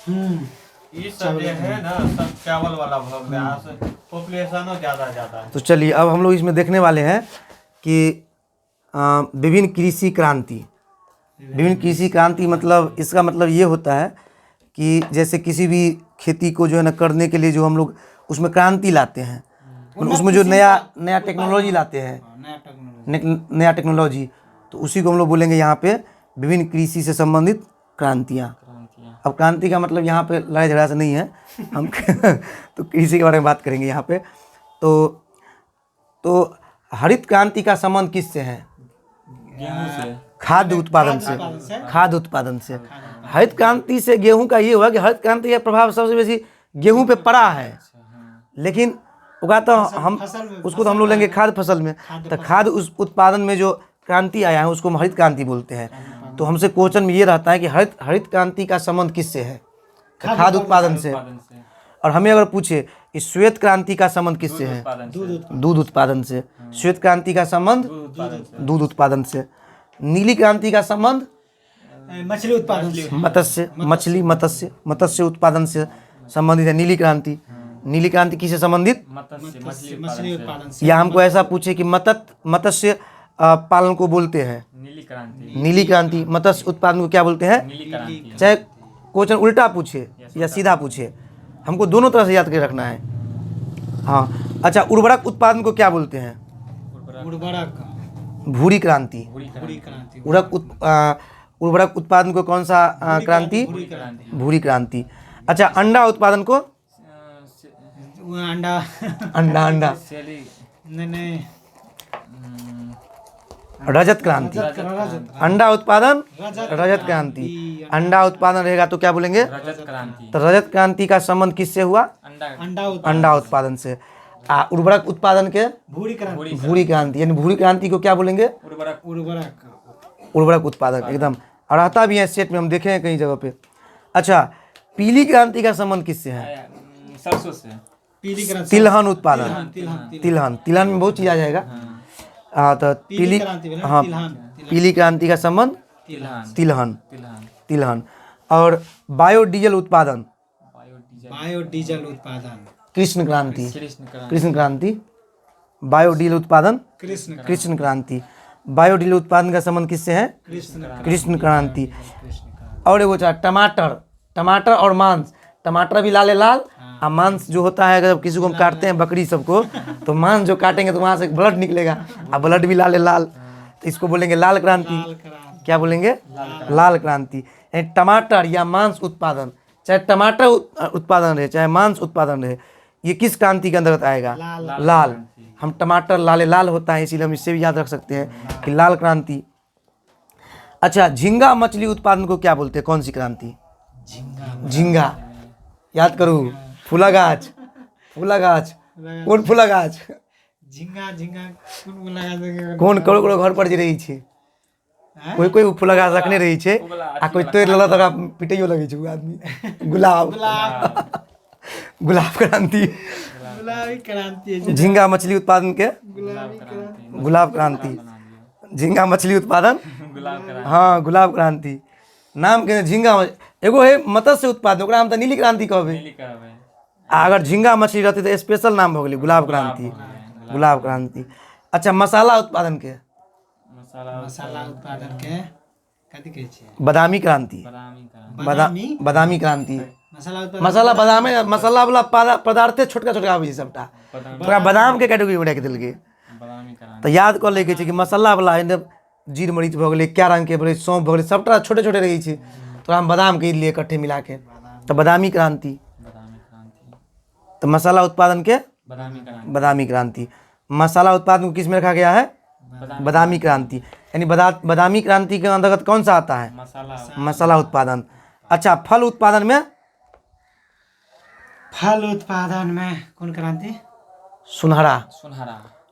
ये सब जो है ना सब चावल वाला भोग यहाँ से पॉपुलेशन ज्यादा है। तो चलिए अब हम लोग इसमें देखने वाले हैं कि विभिन्न कृषि क्रांति। विभिन्न कृषि क्रांति मतलब इसका मतलब ये होता है कि जैसे किसी भी खेती को जो है ना करने के लिए जो हम लोग उसमें क्रांति लाते हैं, उसमें जो नया टेक्नोलॉजी लाते हैं, नया टेक्नोलॉजी, तो उसी को हम लोग बोलेंगे यहाँ पे विभिन्न कृषि से संबंधित क्रांतियाँ। अब क्रांति का मतलब यहाँ पे लड़ाई झगड़ा से नहीं है, हम तो कृषि के बारे में बात करेंगे यहाँ पे। तो हरित क्रांति का संबंध किससे है? गेहूं से, खाद्य उत्पादन से। खाद्य उत्पादन से हरित क्रांति से गेहूं का ये हुआ कि हरित क्रांति का प्रभाव सबसे बेसी गेहूं पे पड़ा है, लेकिन उगा तो हम उसको तो हम लोग लेंगे खाद्य फसल में। तो खाद्य उस उत्पादन में जो क्रांति आया है उसको हम हरित क्रांति बोलते हैं। तो हमसे क्वेश्चन में ये रहता है कि हरित क्रांति का संबंध किससे है? खाद्य उत्पादन से। और हमें अगर पूछे कि श्वेत क्रांति का संबंध किससे है? दूध उत्पादन से। श्वेत क्रांति का संबंध दूध उत्पादन से। नीली क्रांति का संबंध मछली उत्पादन से। मत्स्य उत्पादन से संबंधित है नीली क्रांति। नीली क्रांति किससे संबंधित? मछली उत्पादन से। या हमको ऐसा पूछे कि मत्स्य पालन को बोलते हैं नीली क्रांति, मत्स्य उत्पादन को क्या बोलते हैं? चाहे क्वेश्चन उल्टा पूछे या सीधा पूछे, हमको दोनों तरह से याद कर रखना है। हाँ अच्छा, उर्वरक उत्पादन को क्या बोलते हैं? उर्वरक भूरी क्रांति। उर्वरक उत्पादन को कौन सा क्रांति? भूरी क्रांति। अच्छा, अंडा उत्पादन को? अंडा नहीं रजत क्रांति। अंडा उत्पादन रजत क्रांति। अंडा उत्पादन रहेगा तो क्या बोलेंगे? रजत क्रांति। तो रजत क्रांति का संबंध किससे हुआ? अंडा उत्पादन से। उर्वरक उत्पादन के? भूरी क्रांति। यानी भूरी क्रांति को क्या बोलेंगे? उर्वरक उत्पादन। एकदम रहता भी है सेट में, हम देखे हैं कई जगह पे। अच्छा, पीली क्रांति का संबंध किससे है? सरसों से। तिलहन उत्पादन। तिलहन में बहुत चीज आ जाएगा। तो पीली क्रांति का संबंध तिलहन। और बायोडीजल उत्पादन? कृष्ण क्रांति। बायोडीजल उत्पादन कृष्ण क्रांति। बायोडीजल उत्पादन का संबंध किससे है? कृष्ण क्रांति। और वो टमाटर और मांस। टमाटर भी लाल और मांस जो होता है, अगर किसी को हम काटते हैं बकरी सबको, तो मांस जो काटेंगे तो वहाँ से ब्लड निकलेगा, और ब्लड भी लाल, तो इसको बोलेंगे लाल क्रांति। क्या बोलेंगे? लाल क्रांति। यानी टमाटर या मांस उत्पादन, चाहे टमाटर उत्पादन रहे चाहे मांस उत्पादन रहे, ये किस क्रांति के अंतर्गत आएगा? लाल। हम टमाटर लाल होता है, इसीलिए हम इससे भी याद रख सकते हैं कि लाल क्रांति। अच्छा, झींगा मछली उत्पादन को क्या बोलते हैं? कौन सी क्रांति? झींगा। याद करो, फूलागाछ। कौन फूलागाछ? कौन करो घर पर जे रही छे, कोई फूलागाछ रखने रही छे, आ कोई तोड़ लेला तो पिटैयो लगे छे आदमी। गुलाब क्रांति। झींगा मछली उत्पादन के गुलाब क्रांति। झींगा मछली उत्पादन हाँ गुलाब क्रांति। नाम के झींगा एगो है मत्स्य उत्पादन, ओकरा हम तो नीली क्रांति कहबे। अगर झींगा मछली रहती तो स्पेशल नाम हो गई गुलाब क्रांति। अच्छा, मसाला उत्पादन के? बादामी क्रांति। बादामी क्रांति। मसाला वाला पदार्थ छोटका आबै छै सबटा, ओकरा बादाम के कैटेगरी में राखि देलकै। तो याद कर ले कि मसाला वाला जीर मरीच भऽ गेलै, क्या रंग के सौंफ भऽ गेलै, सबटा छोटे रहै छै, तो हम बादाम के लिए इकट्ठे मिला के, तो बादामी क्रांति। तो मसाला उत्पादन के बादामी क्रांति। मसाला उत्पादन को किस में रखा गया है? बादामी क्रांति। यानी बादामी क्रांति के अंतर्गत कौन सा आता है? मसाला उत्पादन। अच्छा, फल उत्पादन में कौन क्रांति?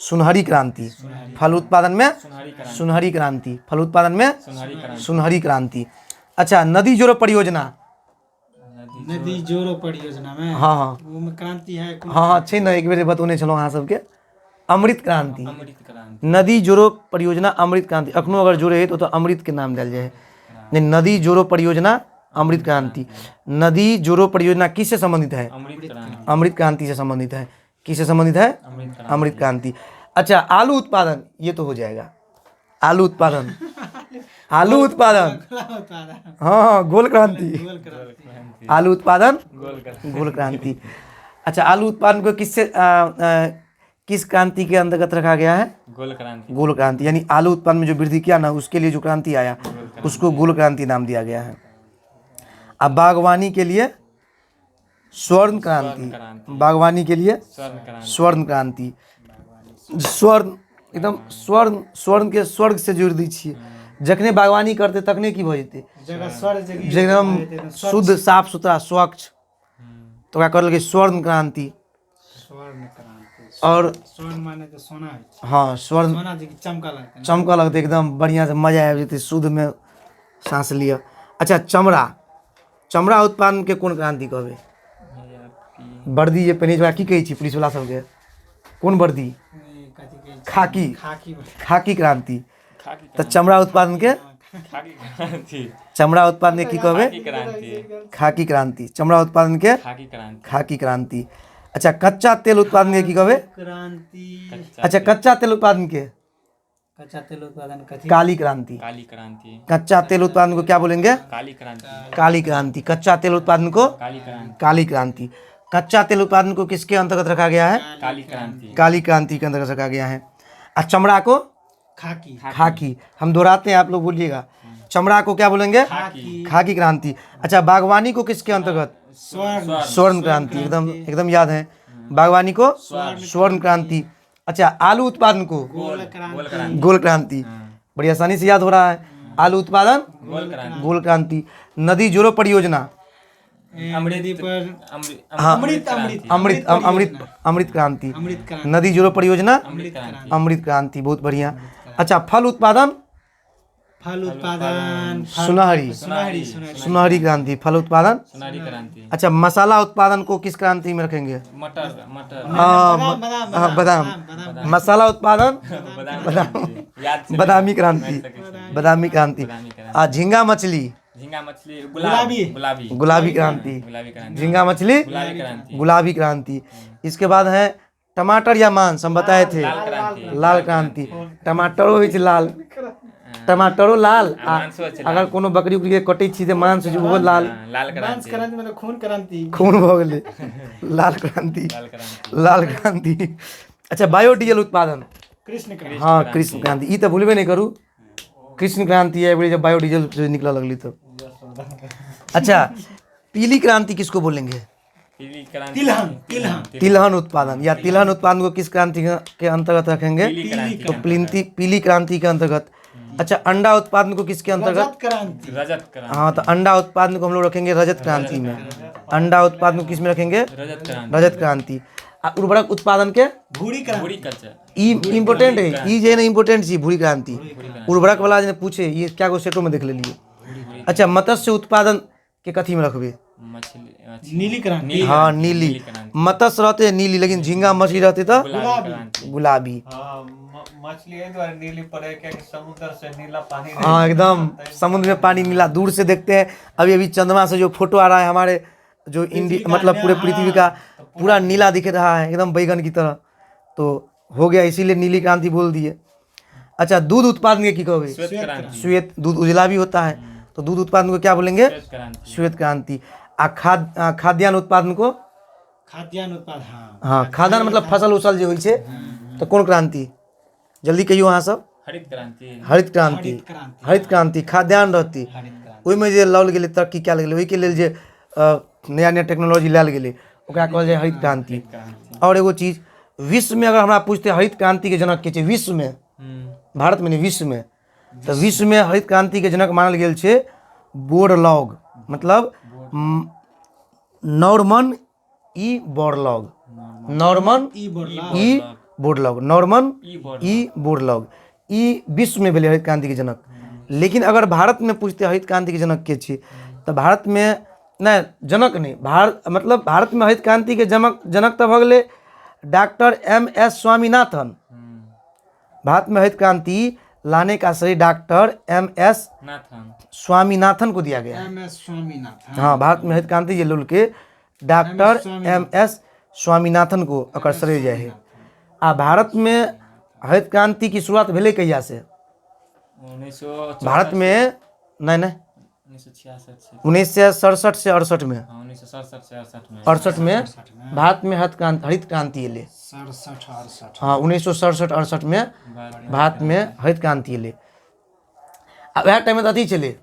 सुनहरी क्रांति। फल उत्पादन में सुनहरी क्रांति। फल उत्पादन में सुनहरी क्रांति। अच्छा, नदी जोड़ो परियोजना में हाँ क्रांति है। हाँ छै ने, एक बेर बतौने छलहुँ अहाँ सबके। अमृत क्रांति। नदी जोड़ो परियोजना अमृत क्रांति। अखनो अगर जोड़े तो अमृत के नाम देल जाए। नदी जोड़ो परियोजना अमृत क्रांति। नदी जोड़ो परियोजना किससे संबंधित है? अमृत क्रांति। अमृत क्रांति से संबंधित है। किससे संबंधित है? अमृत क्रांति। अच्छा, आलू उत्पादन, ये तो हो जाएगा। आलू उत्पादन, आलू उत्पादन, उत्पादन हाँ, गोल क्रांति। गोल क्रांति आलू उत्पादन, गोल गोल क्रांति। अच्छा, आलू उत्पादन को किस क्रांति के अंतर्गत रखा गया है? गोल क्रांति। गोल क्रांति, यानी आलू उत्पादन में जो वृद्धि किया ना, उसके लिए जो क्रांति आया उसको गोल क्रांति नाम दिया गया है। अब बागवानी के लिए स्वर्ण क्रांति, बागवानी के लिए स्वर्ण क्रांति। स्वर्ण एकदम स्वर्ण के स्वर्ग से जोड़ दी छियै। जखने बागवानी करते तखने की भऽ जेतै, जगह स्वर्ग जगह एकदम शुद्ध साफ सुथरा स्वच्छ, तो ओकरा कहल गेलै स्वर्ण क्रांति। स्वर्ण क्रांति। और स्वर्ण माने तो सोना है। हाँ, स्वर्ण सोना जी चमका लगता है। चमकऽ लगतै, एकदम बढ़िया से मजा आबि जेतै, शुद्ध में सांस लिअ। अच्छा, चमड़ा उत्पादन के कोन क्रांति कहबै? वर्दी जे पहिनै छै ओकरा की कहै छी पुलिस वाला सबके? कोन वर्दी? कथी के खाकी, खाकी खाकी क्रांति। तो चमड़ा उत्पादन के, चमड़ा उत्पादन के की कहबै? खाकी क्रांति। चमड़ा उत्पादन के खाकी क्रांति। अच्छा, कच्चा तेल उत्पादन के की कहबै? क्रांति। अच्छा, कच्चा तेल उत्पादन के कच्चा तेल उत्पादन कथी? काली क्रांति। कच्चा तेल उत्पादन को क्या बोलेंगे? काली क्रांति। कच्चा तेल उत्पादन को काली क्रांति। कच्चा तेल उत्पादन को किसके अंतर्गत रखा गया है? काली क्रांति के अंतर्गत रखा गया है। और चमड़ा को खाकी। खाकी। हम दोहराते हैं, आप लोग बोलिएगा। चमड़ा को क्या बोलेंगे? खाकी क्रांति। अच्छा, बागवानी को किसके अंतर्गत? स्वर्ण क्रांति। एकदम याद है। बागवानी को स्वर्ण क्रांति। अच्छा, आलू उत्पादन को गोल क्रांति। बड़ी आसानी से याद हो रहा है। आलू उत्पादन गोल क्रांति। नदी जोड़ो परियोजना अमृत हाँ, अमृत अमृत क्रांति। अमृत क्रांति। नदी जोड़ो परियोजना अमृत क्रांति। अमृत क्रांति। बहुत बढ़िया। अच्छा, फल उत्पादन फल उत्पादन सुनहरी क्रांति। फल उत्पादन। अच्छा, मसाला उत्पादन को किस क्रांति में रखेंगे? बादाम। मसाला उत्पादन बादामी क्रांति। बादामी क्रांति। झींगा मछली गुलाबी क्रांति। झींगा मछली गुलाबी क्रांति। इसके बाद है टमाटर या मांस, हम बताए थे लाल क्रांति। टमाटरो होइ छै लाल, टमाटरो लाल। अगर कोनो बकरी उकरी के कटै छी तऽ मांस जो वो लाल क्रांति मतलब खून क्रांति। खून भऽ गेलै लाल क्रांति। लाल क्रांति। अच्छा, बायोडीजल उत्पादन कृष्ण क्रांति। हाँ, कृष्ण क्रांति। ई तो भूलबे नहीं करू, कृष्ण क्रांति है जब बायोडीजल से निकला लगली तो। अच्छा, पीली क्रांति किसको बोलेंगे? तिलहन उत्पादन। या तिलहन उत्पादन को किस क्रांति के अंतर्गत रखेंगे? तो पीली क्रांति के अंतर्गत। अच्छा, अंडा उत्पादन को किसके अंतर्गत? रजत क्रांति। हाँ, तो अंडा उत्पादन को हम लोग रखेंगे रजत क्रांति में। अंडा उत्पादन को किस में रखेंगे? रजत क्रांति। उर्वरक उत्पादन के भूरी क्रांति। इम्पोर्टेंट है, ई जे इम्पोर्टेंट छी भूरी क्रांति। उर्वरक वाला जे पूछे, ये क्या को सेटों में देख लेलिए। अच्छा, मत्स्य उत्पादन के कथी में रखबे? नीली क्रांति। हाँ, नीली। मत्स्य रहते नीली, लेकिन झींगा मछली रहते तो गुलाबी। मछली है द्वारा नीली पड़े क्या कि समुद्र से नीला पानी। हाँ, एकदम समुद्र में पानी नीला। दूर से देखते हैं, अभी चंद्रमा से जो फोटो आ रहा है हमारे जो इंडिया मतलब पूरे पृथ्वी का, पूरा नीला दिख रहा है एकदम बैगन की तरह। तो हो गया, इसीलिए नीली क्रांति बोल दिए। अच्छा, दूध उत्पादन के की कहोगे? श्वेत। दूध उजला भी होता है, तो दूध उत्पादन को क्या बोलेंगे? श्वेत क्रांति। खाद्यान्न उत्पादन को? खाद्यान्न उत्पादन। हाँ, खाद्यान्न मतलब फसल उसल जो होइ छै, तो कोन क्रांति? जल्दी कहियो अहाँ सब। हरित क्रांति। हरित क्रांति। खाद्यान्न रहती, ओहिमे जे लाओल गेलै, तरक्की कयल गेलै, ओहिके लेल जे नया नया टेक्नोलॉजी लायल गेलै, ओकरा कहल जाय हरित क्रांति। और एगो चीज, विश्व में अगर हमरा पूछते हरित क्रांति के जनक के छै, विश्व में, भारत में नहीं, विश्व में, तो विश्व में हरित क्रांति के जनक मानल गेल छै बोरलॉग, मतलब Norman E Borlaug. Norman E Borlaug. Norman E Borlaug. ई विश्व में भेलै हरित क्रांति के जनक। लेकिन अगर भारत में पूछते हरित क्रांति के जनक के छी, तो भारत में नहीं, जनक नहीं, मतलब भारत में हरित क्रांति के जनक तो भऽ गेलै डॉक्टर M.S. स्वामीनाथन। भारत में हरित क्रांति लाने का श्रेय डॉक्टर MS नाथन स्वामीनाथन को दिया गया है। MS स्वामीनाथन। हाँ, भारत में हरित क्रांति जे लुल के डॉक्टर MS स्वामीनाथन को एकर श्रेय जाय है। आ भारत में हरित क्रांति की शुरुआत भेले कहिया से? 1966 भारत में नहीं 1967 से 68 में 1967 से 68 में 68 में भारत में हरित क्रांति अले। 67-68 हाँ, 1967-68 में भारत में हरित क्रांति अले। अब वह टाइम में तो अथी चले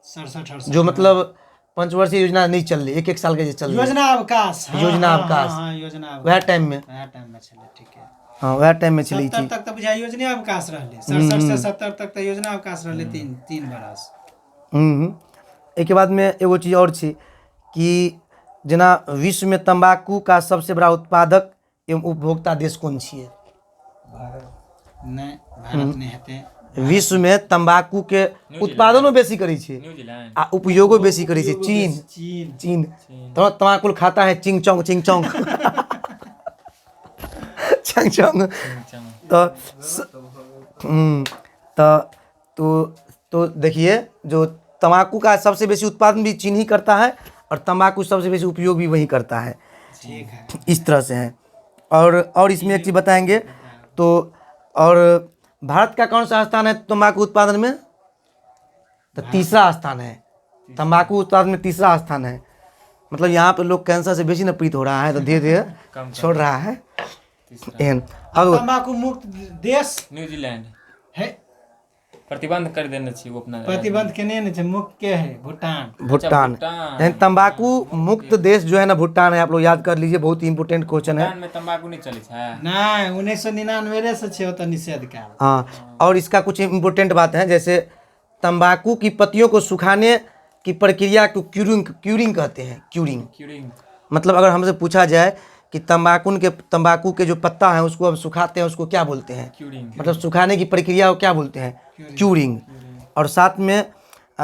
67-68 जो मतलब पंचवर्षीय योजना नहीं चल रही, एक साल के जे चल रही योजना अवकाश। योजना अवकाश। योजना अवकाश वह टाइम में वह टाइम में चले। ठीक है। हाँ, वह टाइम में चली 70 थी। तक तो बुझाई योजना अवकाश रहले। 67 से 70 तक तो योजना अवकाश रहले। तीन बरस। एक बाद में एगो चीज और छी कि जेना विश्व में तंबाकू का सबसे बड़ा उत्पादक एवं उपभोक्ता देश कौन छिए? नहीं, भारत नहीं हेते। विश्व में तंबाकू के उत्पादनो बेसी करै छै न्यूजीलैंड आ उपयोगो बेसी करै छै चीन। चीन तो तंबाकू खाता है चिंग चोंग चिंग चोंग चिंग चोंग। तो देखिए जो तंबाकू का सबसे बेसी उत्पादन भी चीन ही करता है और तंबाकू सबसे बेसी उपयोग भी वही करता है। ठीक है। इस तरह से है। और इसमें एक चीज़ बताएंगे तो, और भारत का कौन सा स्थान है तंबाकू उत्पादन में? तो तीसरा स्थान है। तंबाकू उत्पादन में तीसरा स्थान है। मतलब यहाँ पे लोग कैंसर से बेसी न पीड़ित हो रहा है तो धीरे धीरे छोड़ रहा है। अब तंबाकू मुक्त देश न्यूजीलैंड है। प्रतिबंध कर देने छी वो अपना प्रतिबंध केने ने छै मुक्त के है भूटान। भूटान यानी तंबाकू मुक्त देश जो है ना भूटान है। आप लोग याद कर लीजिए, बहुत ही इंपोर्टेंट क्वेश्चन है। भूटान में तंबाकू नहीं चले छै। नहीं, 1999 से छै ओत निषेध का। हाँ, और इसका कुछ इम्पोर्टेंट बात है, जैसे तंबाकू की पत्तियों को सुखाने की प्रक्रिया को क्यूरिंग कहते हैं। क्यूरिंग मतलब अगर हमसे पूछा जाए कि तंबाकू के जो पत्ता है उसको हम सुखाते हैं, उसको क्या बोलते हैं? क्यूरिंग। मतलब सुखाने की प्रक्रिया को क्या बोलते हैं? क्यूरिंग। और साथ में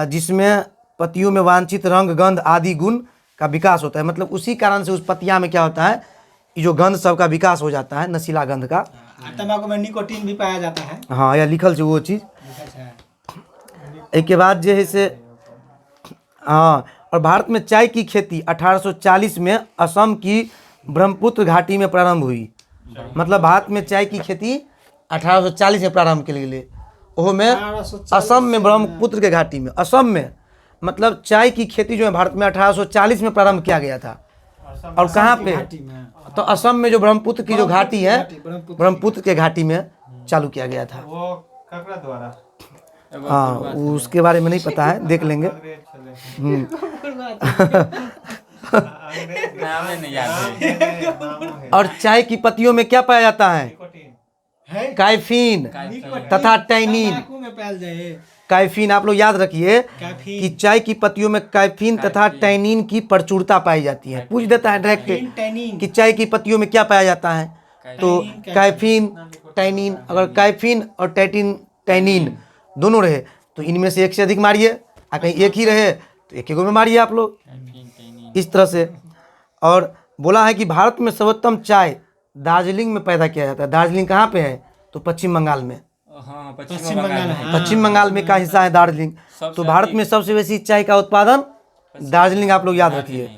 जिसमें पत्तियों में वांछित रंग, गंध आदि गुण का विकास होता है। मतलब उसी कारण से उस पत्तियाँ में क्या होता है, ये जो गंध सब का विकास हो जाता है, नशीला गंध का। तंबाकू में निकोटीन भी पाया जाता है। हाँ, या लिखल से वो चीज़। एक के बाद जो है से हाँ, और भारत में चाय की खेती 1840 में असम की ब्रह्मपुत्र घाटी में प्रारंभ हुई। मतलब भारत में चाय की खेती 1840 में प्रारंभ के लिए ओहो में असम में ब्रह्मपुत्र के घाटी में। असम में मतलब चाय की खेती जो है भारत में 1840 में प्रारंभ किया गया था। और कहाँ पे? तो असम में जो ब्रह्मपुत्र की जो घाटी है, ब्रह्मपुत्र के घाटी में चालू किया गया था। वो ककरा द्वारा? हाँ, उसके बारे में नहीं पता है, देख लेंगे। नाम नहीं याद है। और चाय की पत्तियों में क्या पाया जाता है? कैफीन तथा टैनिन। तंबाकू में पाया जाए कैफीन, आप लोग याद रखिए कैफीन। कि चाय की पत्तियों में कैफीन तथा टैनिन की प्रचुरता पाई जाती है। पूछ देता है डायरेक्ट टैनिन। कि चाय की पत्तियों में क्या पाया जाता है, तो कैफीन, टैनिन। अगर कैफीन और टैनिन दोनों रहे तो इनमें से एक से अधिक मारिए, और कहीं एक ही रहे तो एक में मारिए आप लोग। इस तरह से। और बोला है कि भारत में सर्वोत्तम चाय दार्जिलिंग में पैदा किया जाता है। दार्जिलिंग कहाँ पे है? तो पश्चिम बंगाल में। हाँ, पश्चिम बंगाल है। पश्चिम बंगाल में का हिस्सा है दार्जिलिंग। तो भारत में सबसे बेसी चाय का उत्पादन दार्जिलिंग, आप लोग याद रखिए।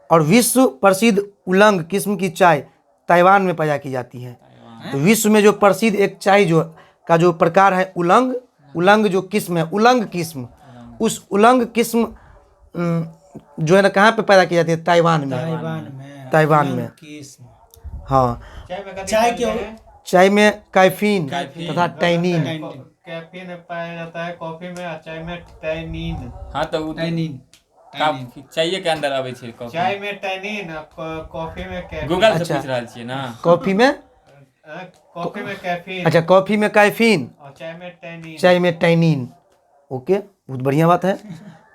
और विश्व प्रसिद्ध उलंग किस्म की चाय ताइवान में पैदा की जाती है। तो विश्व में जो प्रसिद्ध एक चाय जो प्रकार है उलंग जो किस्म है, उलंग किस्म, उस उलंग किस्म जो है ना कहाँ पे पैदा की जाती है? ताइवान में। किस्म। हाँ, चाय क्यों? चाय में कैफीन तथा टैनिन। कैफीन पाया जाता है कॉफी में, और चाय में टैनिन। हाँ, तो वो टैनिन। चाहिए के अंदर आवे छै कॉफी। चाय में टैनिन, कॉफी में कैफीन। गूगल से अच्छा। पूछ रहल छियै ना। कॉफी में कैफीन अच्छा, कॉफी में कैफीन, और चाय में टैनिन। चाय में टैनिन। ओके, बहुत बढ़िया बात है।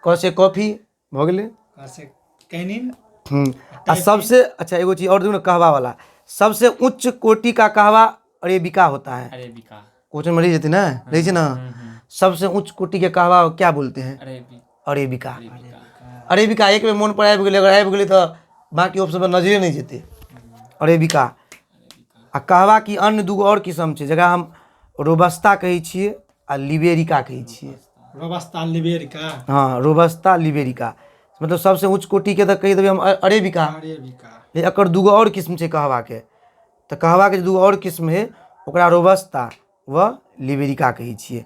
कौन से कॉफी हो गए? कैनिन। आ सबसे अच्छा एगो चीज और देखो ना, कहवा वाला सबसे उच्च कोटि का कहवा अरेबिका होता है। अरेबिका। क्वेश्चन में रही जाती ना, रही ना। सबसे उच्च कोटि के कहवा क्या बोलते हैं? अरेबिका। अरेबिका एक में मन पर आबि गेलै, अगर आबि गेलै तो बाकी ऑप्शन पर नजरे नहीं जेते। अरेबिका। आ कहवा की अन्य दूगो और किस्म छै, जगह हम रोबस्ता कहै छियै आ लिबेरिका कहै छियै। रोबस्ता लिबेरिका हाँ, रोबस्ता लिबेरिका मतलब सबसे उच्च कोटि के तऽ कहि देबै हम अरेबिका। अरेबिका एकर दूगो और किस्म छै कहवा के, तऽ कहवा के दूगो और किस्म है, ओकरा रोबस्ता व लिबेरिका कही छिए।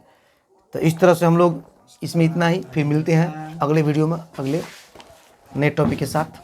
तो इस तरह से हम लोग इसमें इतना ही, फिर मिलते हैं अगले वीडियो में अगले नए टॉपिक के साथ।